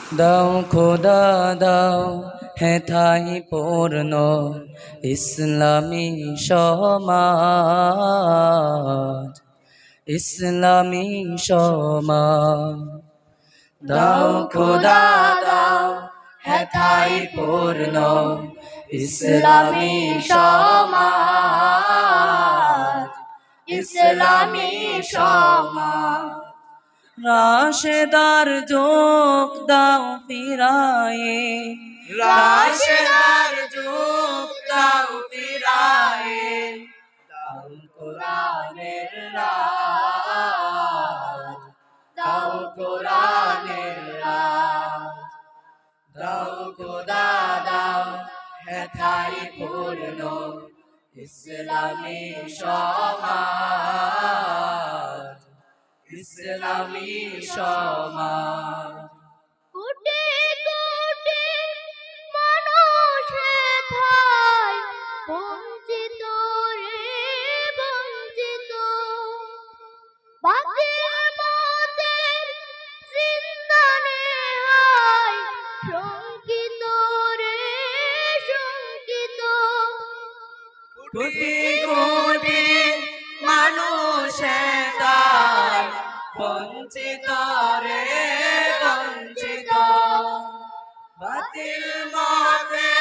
দাও খোদা দাও হেথাই পূর্ণ ইসলামী সমাজ, ইসলামী সমাজ। দাও খোদা দাও হেথাই পূর্ণ ইসলামী সমাজ, ইসলামী সমাজ। রাশেদার যোগ দাও ফিরায়ে, রাশেদার যোগ দাও ফিরায়ে, দাও কোরআনের রাজ, দাও কোরআনের রাজ। দাও খোদা দাও হেথাই পূর্ণ ইসলামী সমাজ, ইসলামী সমাজ। কোটি কোটি মানুষ হেথায় বঞ্চিত রে বঞ্চিত, বাতিল মতের জিন্দানে হায় শঙ্কিত রে শঙ্কিত। কোটি কোটি মানুষ তাই বঞ্চিত রে বঞ্চিত, বাতিল মতে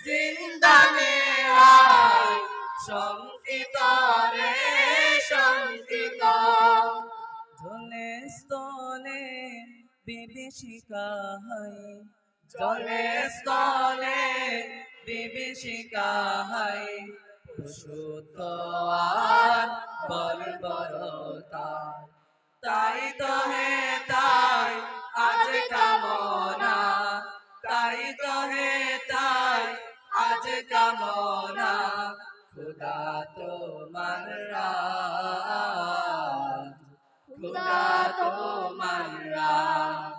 জিন্দানে আয় শঙ্কিত রে শঙ্কিত। জলে স্থলে বিভীষিকা হায়, জলে স্থলে বিভীষিকা হায়, পশুত্ব আর বর্বরতা। তাই তো হে তাই আজ কামনা, তাই তো হে তাই আজ কামনা, খুদা তোমার রাজ, খুদা তোমার রাজ।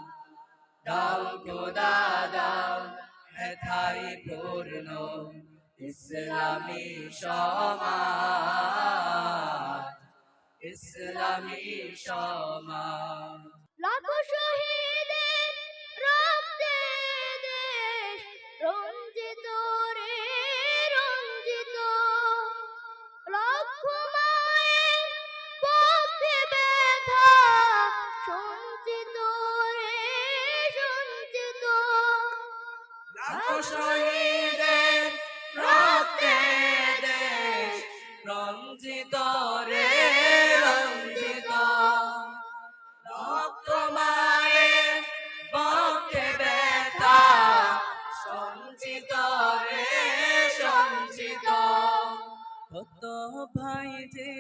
দাও খোদা দাও হেথাই পূর্ণ ইসলামী সমাজ, ইসলামী সমাজ। লাখো শহীদের রক্তে দেশ রঞ্জিত রে রঞ্জিত, লক্ষ মায়ের পক্ষে ব্যথা সঞ্চিত রে সঞ্চিত। লাখো শহীদের রক্তে দেশ রঞ্জিত রে রঞ্জিত, লক্ষ মায়ের পক্ষে ব্যথা সঞ্চিত রে সঞ্চিত। কত ভাই যে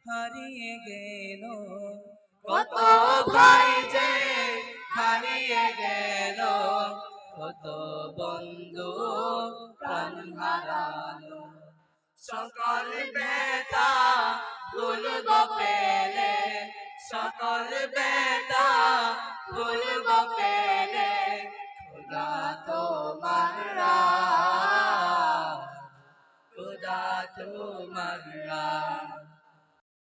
হারিয়ে গেল, কত ভাই যে হারিয়ে গেল, কত বন্ধু প্রাণ হারালো। সকল বেতা ভুলব পেলে, সকল বেতা ভুলব